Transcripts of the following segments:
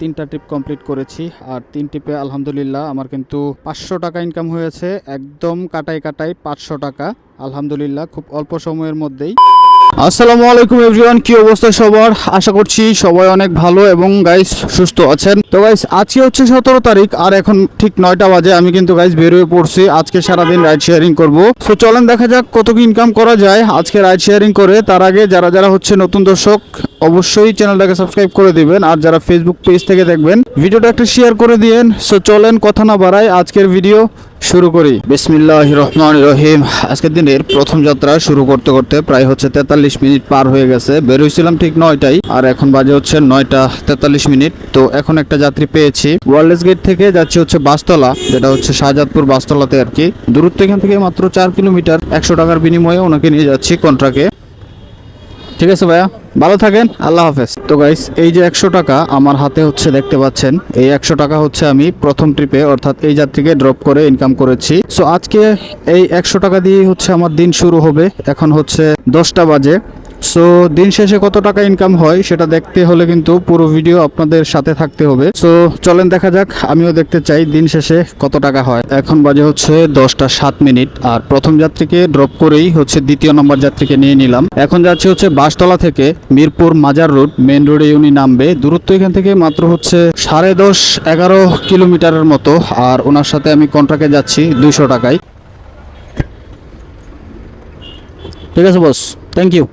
তিনটা trip complete করেছি আর 3 ট্রিপে আলহামদুলিল্লাহ আমার কিন্তু 500 টাকা ইনকাম হয়েছে। একদম কাটাই 500 টাকা আলহামদুলিল্লাহ, খুব অল্প সময়ের মধ্যেই। আসসালামু আলাইকুম এভরিওয়ান, কি অবস্থা সবার? আশা করছি সবাই অনেক ভালো এবং গাইস সুস্থ আছেন। তো গাইস আজকে হচ্ছে 17 তারিখ আর এখন ঠিক 9টা বাজে। আমি কিন্তু গাইস বের হয়ে পড়ছি, আজকে সারাদিন রাইড শেয়ারিং করব। সো চলেন দেখা যাক কত কি ইনকাম করা যায় আজকে রাইড শেয়ারিং করে। তার আগে যারা হচ্ছে নতুন দর্শক অবশ্যই চ্যানেলটাকে সাবস্ক্রাইব করে দিবেন, আর যারা ফেসবুক পেজ থেকে দেখবেন ভিডিওটা একটু শেয়ার করে দিয়েন। সো চলেন কথা না বাড়াই আজকের ভিডিও শুরু করি। বিসমিল্লাহির রহমানির রহিম। আজকের দিনের প্রথম যাত্রা শুরু করতে করতে প্রায় হচ্ছে 43 মিনিট পার হয়ে গেছে। বের হয়েছিলাম ঠিক 9টায় আর এখন বাজে হচ্ছে 9টা 43 মিনিট। তো এখন একটা যাত্রী পেয়েছি। ওয়ারলেস গেট থেকে যাচ্ছি হচ্ছে বাসতলা, যেটা হচ্ছে শাহজাদপুর বাসতলাতে আর কি। দূরত্ব এখান থেকে মাত্র 4 কিলোমিটার। 100 টাকার বিনিময়ে ওনাকে নিয়ে যাচ্ছি কন্ট্রাক্টে। ঠিক আছে ভাইয়া, ভালো থাকেন, আল্লাহ হাফেজ। তো গাইস এই যে 100 টাকা আমার হাতে হচ্ছে দেখতে পাচ্ছেন, এই 100 টাকা হচ্ছে আমি প্রথম ট্রিপে অর্থাৎ এই যাত্রীকে ড্রপ করে ইনকাম করেছি। সো আজকে এই 100 টাকা দিয়ে হচ্ছে আমার দিন শুরু হবে। এখন হচ্ছে 10টা বাজে। সো দিন শেষে কত টাকা ইনকাম হয় সেটা দেখতে হলে কিন্তু পুরো ভিডিও আপনাদের সাথে থাকতে হবে। সো চলেন দেখা যাক, আমিও দেখতে চাই দিন শেষে কত টাকা হয়। এখন বাজে হচ্ছে 10টা 7 মিনিট আর প্রথম যাত্রীকে ড্রপ করেই হচ্ছে দ্বিতীয় নম্বর যাত্রীকে নিয়ে নিলাম। এখন যাচ্ছে হচ্ছে বাসতলা থেকে মিরপুর মাজার রোড, মেন রোডে উনি নামবে। দূরত্ব এখান থেকে মাত্র হচ্ছে 10.5-11 কিলোমিটারের মতো। আর ওনার সাথে আমি কন্ট্রাক্টে যাচ্ছি 200 টাকায়। ঠিক আছে বস, থ্যাংক ইউ।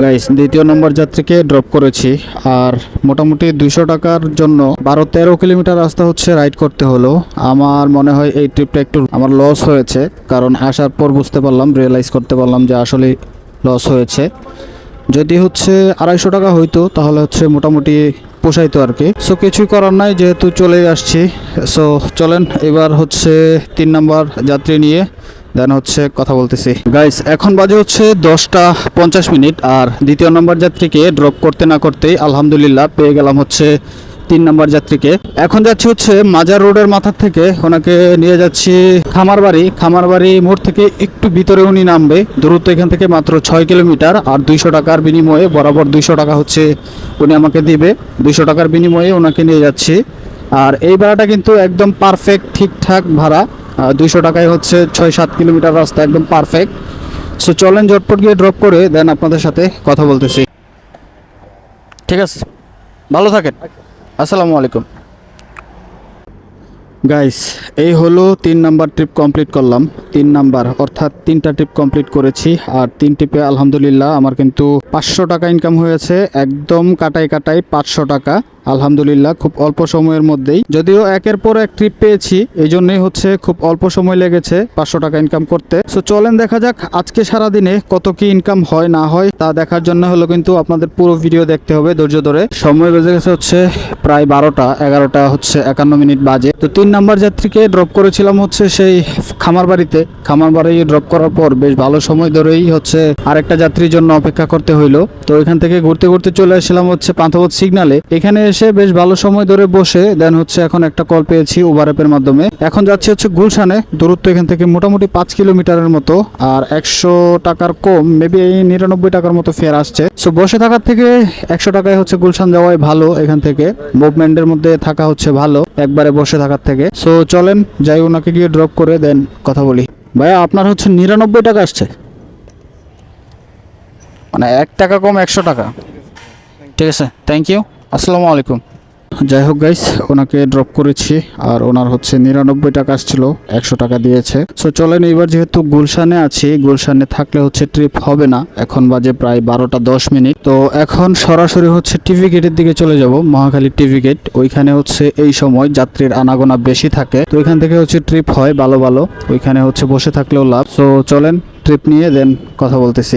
গাইস দ্বিতীয় নম্বর যাত্রীকে ড্রপ করেছি আর মোটামুটি 200 টাকার জন্য 12-13 কিলোমিটার রাস্তা হচ্ছে রাইড করতে হলো। আমার মনে হয় এই ট্রিপটা একটু আমার লস হয়েছে, কারণ আসার পর বুঝতে পারলাম, রিয়েলাইজ করতে পারলাম যে আসলে লস হয়েছে। যদি হচ্ছে 250 টাকা হইতো তাহলে হচ্ছে মোটামুটি পোষাইতো আর কি। সো কিছুই করার নাই, যেহেতু চলে আসছি। সো চলেন এবার হচ্ছে 3 নম্বর যাত্রী নিয়ে দেন হচ্ছে কথা বলতেছি। গাইস এখন বাজে হচ্ছে 10টা 50 মিনিট আর দ্বিতীয় নম্বর যাত্রীকে ড্রপ করতে না করতেই আলহামদুলিল্লাহ পেয়ে গেলাম হচ্ছে 3 নম্বর যাত্রীকে। এখন যাচ্ছি হচ্ছে মাজার রোডের মাথার থেকে ওনাকে নিয়ে যাচ্ছি খামারবাড়ি মোড় থেকে একটু ভিতরে উনি নামবে। দূরত্ব এখান থেকে মাত্র 6 কিলোমিটার আর 200 টাকার বিনিময়ে বরাবর 200 টাকা হচ্ছে উনি আমাকে দিবে। 200 টাকার বিনিময়ে ওনাকে নিয়ে যাচ্ছি। আর এই ভাড়াটা কিন্তু একদম পারফেক্ট ঠিকঠাক ভাড়া। 200 টাকায় হচ্ছে 6-7 কিলোমিটার রাস্তা, একদম পারফেক্ট। সো চলেন ঝটপট গিয়ে ড্রপ করে দেন আপনাদের সাথে কথা বলতেছি। ঠিক আছে, ভালো থাকেন, আসসালামু আলাইকুম। গাইস এই হলো 3 নাম্বার ট্রিপ কমপ্লিট করলাম। 3 নাম্বার অর্থাৎ 3টা ট্রিপ কমপ্লিট করেছি আর 3 ট্রিপে আলহামদুলিল্লাহ আমার কিন্তু 500 টাকা ইনকাম হয়েছে। একদম কাটাই 500 টাকা আলহামদুলিল্লাহ, খুব অল্প সময়ের মধ্যেই। যদিও একের পর এক ট্রিপ পেয়েছি, এই জন্যই হচ্ছে খুব অল্প সময় লেগেছে 500 টাকা ইনকাম করতে। সো চলেন দেখা যাক আজকে সারাদিনে কত কি ইনকাম হয় না হয়, তা দেখার জন্য হলো কিন্তু আপনাদের পুরো ভিডিও দেখতে হবে ধৈর্য ধরে। সময় বেজে গেছে হচ্ছে প্রায় 12টা 11টা হচ্ছে 51 মিনিট বাজে। তো 3 নাম্বার যাত্রীকে ড্রপ করেছিলাম হচ্ছে সেই খামারবাড়ি ড্রপ করার পর বেশ ভালো সময় ধরেই হচ্ছে আরেকটা যাত্রীর জন্য অপেক্ষা করতে হইলো। তো এখান থেকে ঘুরতে ঘুরতে চলে আসলাম হচ্ছে পান্থপথ সিগনালে। এখানে এসে বেশ ভালো সময় ধরে বসে দেন হচ্ছে এখন একটা কল পেয়েছি উবার অ্যাপের মাধ্যমে। এখন যাচ্ছে হচ্ছে গুলশানে। দূরত্ব এখান থেকে মোটামুটি 5 কিলোমিটারের মতো আর 100 টাকার কম, মেবি এই 99 টাকার মতো ফেয়ার আসছে। সো বসে থাকার থেকে 100 টাকায় হচ্ছে গুলশান যাওয়াই ভালো। এখান থেকে মুভমেন্টের মধ্যে থাকা হচ্ছে ভালো একবারে বসে থাকার থেকে। সো চলেন যাই, ওনাকে গিয়ে ড্রপ করে দেন কথা বলি। ভাইয়া আপনার হচ্ছে 99 টাকা আসছে, মানে 1 টাকা কম 100 টাকা। ঠিক আছে, থ্যাংক ইউ, আসসালামু আলাইকুম। যাই হোক গাইস ওনাকে ড্রপ করেছি আর ওনার হচ্ছে 99 টাকা আসছিল, 100 টাকা দিয়েছে। সো চলেন এবার যেহেতু গুলশানে আছি, গুলশানে থাকলে হচ্ছে ট্রিপ হবে না। এখন বাজে প্রায় 12টা 10 মিনিট। তো এখন সরাসরি হচ্ছে টিভি গেটের দিকে চলে যাব, মহাখালী টিভি গেট। ওইখানে হচ্ছে এই সময় যাত্রীর আনাগোনা বেশি থাকে, তো ওইখান থেকে হচ্ছে ট্রিপ হয় ভালো ভালো। ওইখানে হচ্ছে বসে থাকলেও লাভ। সো চলেন ট্রিপ নিয়ে দেন কথা বলতেছি।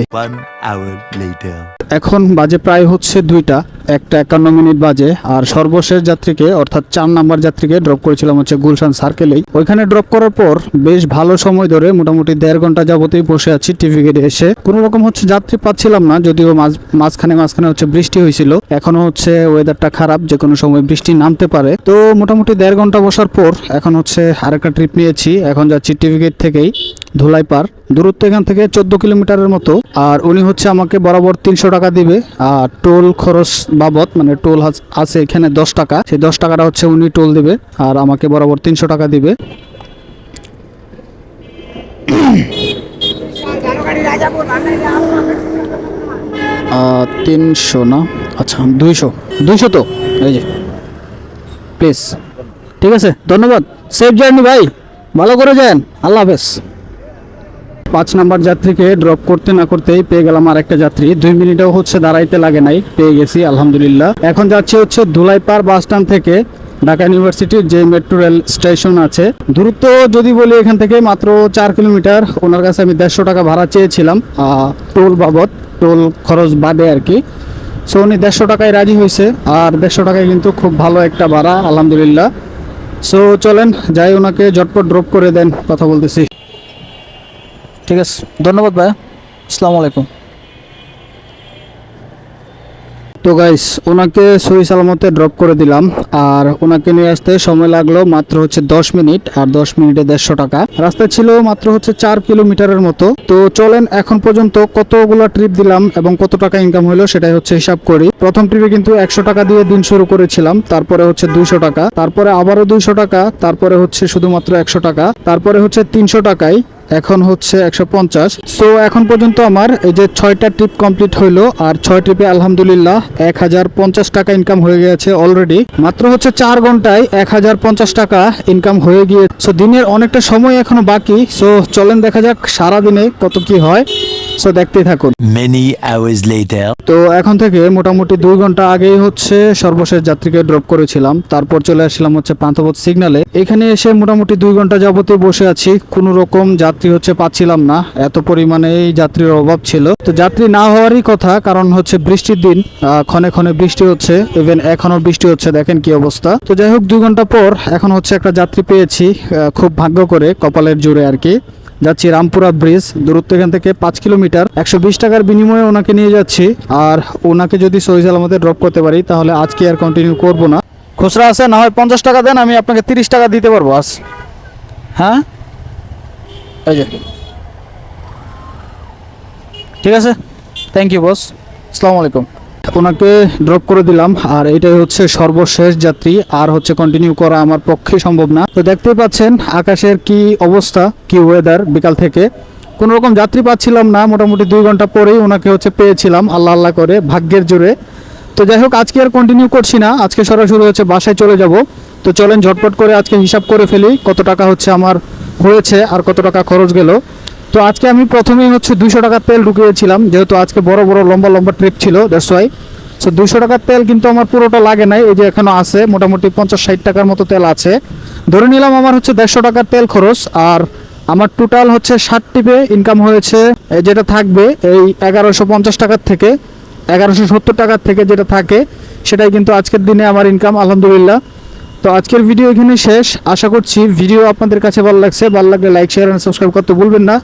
এখন বাজে প্রায় হচ্ছে 2টা 1:51 মিনিট বাজে আর সর্বশেষ যাত্রীকে অর্থাৎ 4 নাম্বার যাত্রীকে ড্রপ করেছিলাম হচ্ছে গুলশান সার্কেলেই। ওইখানে ড্রপ করার পর বেশ ভালো সময় ধরে মোটামুটি 1.5 ঘন্টা যাবতই বসে আছি টিভি গেটে এসে। কোনো রকম হচ্ছে যাত্রী পাচ্ছিলাম না, যদিও মাঝখানে হচ্ছে বৃষ্টি হয়েছিল। এখনো হচ্ছে ওয়েদারটা খারাপ, যে কোনো সময় বৃষ্টি নামতে পারে। তো মোটামুটি 1.5 ঘন্টা বসার পর এখন হচ্ছে আরেকটা ট্রিপ নিয়েছি। এখন যাচ্ছি টিভি গেট থেকেই ধুলাইপাড়। দূরত্ব এখান থেকে 14 কিলোমিটারের মতো আর উনি হচ্ছে হচ্ছে আমাকে বরাবর 300 টাকা দিবে, আর টোল খরচ বাবদ মানে টোল আছে এখানে 10 টাকা, সেই 10 টাকাটা হচ্ছে উনি টোল দিবে আর আমাকে বরাবর 300 টাকা দিবে। 300 না, আচ্ছা 200 তো এই যে প্লিজ। ঠিক আছে, ধন্যবাদ। সেফ জার্নি ভাই, ভালো করে যান, আল্লাহ হাফেজ। 5 নাম্বার যাত্রীকে ড্রপ করতে না করতেই পেয়ে গেলাম আর একটা যাত্রী, 2 মিনিটও হচ্ছে দাঁড়াইতে লাগে নাই, পেয়ে গেছি আলহামদুলিল্লাহ। এখন যাচ্ছি হচ্ছে ধুলাইপাড় বাস স্ট্যান্ড থেকে ঢাকা ইউনিভার্সিটির যে মেট্রো রেল স্টেশন আছে। দূরত্ব যদি বলি এখান থেকে মাত্র 4 কিলোমিটার। ওনার কাছে আমি 150 টাকা ভাড়া চেয়েছিলাম টোল বাবদ, টোল খরচ বাদে আর কি। সো উনি 150 টাকায় রাজি হয়েছে, আর 150 টাকায় কিন্তু খুব ভালো একটা ভাড়া আলহামদুলিল্লাহ। সো চলেন যাই, ওনাকে ঝটপট ড্রপ করে দেন, কথা বলতেছি। ঠিক আছে, ধন্যবাদ ভাইয়া, আসসালামু আলাইকুম। তো গাইস, ওনাকে সহি সালামতে ড্রপ করে দিলাম, আর ওনাকে নিয়ে আসতে সময় লাগলো মাত্র হচ্ছে 10 মিনিট, আর 10 মিনিটে 150 টাকা। রাস্তা ছিল মাত্র হচ্ছে 4 কিলোমিটারের মতো। তো চলেন এখন পর্যন্ত কতগুলো ট্রিপ দিলাম এবং কত টাকা ইনকাম হলো সেটাই হচ্ছে হিসাব করি। প্রথম ট্রিপে কিন্তু 100 টাকা দিয়ে দিন শুরু করেছিলাম, তারপরে হচ্ছে 200 টাকা, তারপরে আবারও 200 টাকা, তারপরে হচ্ছে শুধুমাত্র 100 টাকা, তারপরে হচ্ছে 300 টাকায়, এখন হচ্ছে 150। সো এখন পর্যন্ত আমার এই যে 6টা ট্রিপ কমপ্লিট হইলো, আর 6 ট্রিপে আলহামদুলিল্লাহ 1050 টাকা ইনকাম হয়ে গেছে অলরেডি। মাত্র হচ্ছে 4 ঘন্টায় 1050 টাকা ইনকাম হয়ে গিয়ে। সো দিনের অনেকটা সময় এখনো বাকি। সো চলেন দেখা যাক সারাদিনে কত কি হয়। সো দেখতেই থাকুন। Many hours later. তো এখন থেকে মোটামুটি 2 ঘন্টা আগেই হচ্ছে সর্বশেষ যাত্রীকে ড্রপ করেছিলাম, তারপর চলে আসলাম হচ্ছে পান্থপথ সিগন্যালে। এখানে এসে মোটামুটি 2 ঘন্টা যাবতীয় বসে আছি, কোনো রকম যাত্রী হচ্ছে পাচ্ছিলাম না, এত পরিমাণে এই যাত্রীর অভাব ছিল। তো যাত্রী না হওয়ারই কথা, কারণ হচ্ছে বৃষ্টির দিন, ক্ষণে ক্ষণে বৃষ্টি হচ্ছে, ইভেন এখনো বৃষ্টি হচ্ছে, দেখেন কি অবস্থা। তো যাই হোক, 2 ঘন্টা পর এখন হচ্ছে একটা যাত্রী পেয়েছি, খুব ভাগ্য করে, কপালের জোরে আর কি। যাচ্ছি রামপুরা ব্রিজ, দূরত্ব এখান থেকে 5 কিলোমিটার। 120 টাকার বিনিময়ে ওনাকে নিয়ে যাচ্ছি, আর ওনাকে যদি সহি সালামতে ড্রপ করতে পারি তাহলে আজকে আর কন্টিনিউ করব না। খুচরা আছে, না হয় 50 টাকা দেন, আমি আপনাকে 30 টাকা দিতে পারবো আজ। হ্যাঁ, এই যে ঠিক আছে, থ্যাংক ইউ বস, আসসালামু আলাইকুম। ওনাকে ড্রপ করে দিলাম, আর এটাই হচ্ছে সর্বশেষ যাত্রী, আর হচ্ছে কন্টিনিউ করা আমার পক্ষে সম্ভব না। তো দেখতেই পাচ্ছেন আকাশের কি অবস্থা, কি ওয়েদার, বিকাল থেকে কোনো রকম যাত্রী পাচ্ছিলাম না। মোটামুটি 2 ঘন্টা পরেই ওনাকে হচ্ছে পেয়েছিলাম, আল্লাহ আল্লাহ করে, ভাগ্যের জোরে। তো যাই হোক, আজকে আর কন্টিনিউ করছি না, আজকে সরাসরি হচ্ছে বাসায় চলে যাব। তো চলেন ঝটপট করে আজকে হিসাব করে ফেলি কত টাকা হচ্ছে আমার হয়েছে আর কত টাকা খরচ গেল। তো আজকে আমি প্রথমেই হচ্ছে 200 টাকার তেল ঢুকিয়েছিলাম, যেহেতু আজকে বড় বড় লম্বা লম্বা ট্রিপ ছিল, দ্যাটস ওয়াই। সো 200 টাকার তেল কিন্তু আমার পুরোটা লাগে নাই, এই যে এখনো আছে, মোটামুটি 50-60 টাকার মতো তেল আছে। ধরে নিলাম আমার হচ্ছে 150 টাকার তেল খরচ, আর আমার টোটাল হচ্ছে 60 টিপে ইনকাম হয়েছে, যেটা থাকবে এই 1150 টাকার থেকে, 1170 টাকার থেকে যেটা থাকে সেটাই কিন্তু আজকের দিনে আমার ইনকাম আলহামদুলিল্লাহ। তো আজকের ভিডিও এখানে শেষ। আশা করছি ভিডিও আপনাদের কাছে ভালো লাগছে, ভালো লাগলে লাইক, শেয়ার এন্ড সাবস্ক্রাইব করতে ভুলবেন না।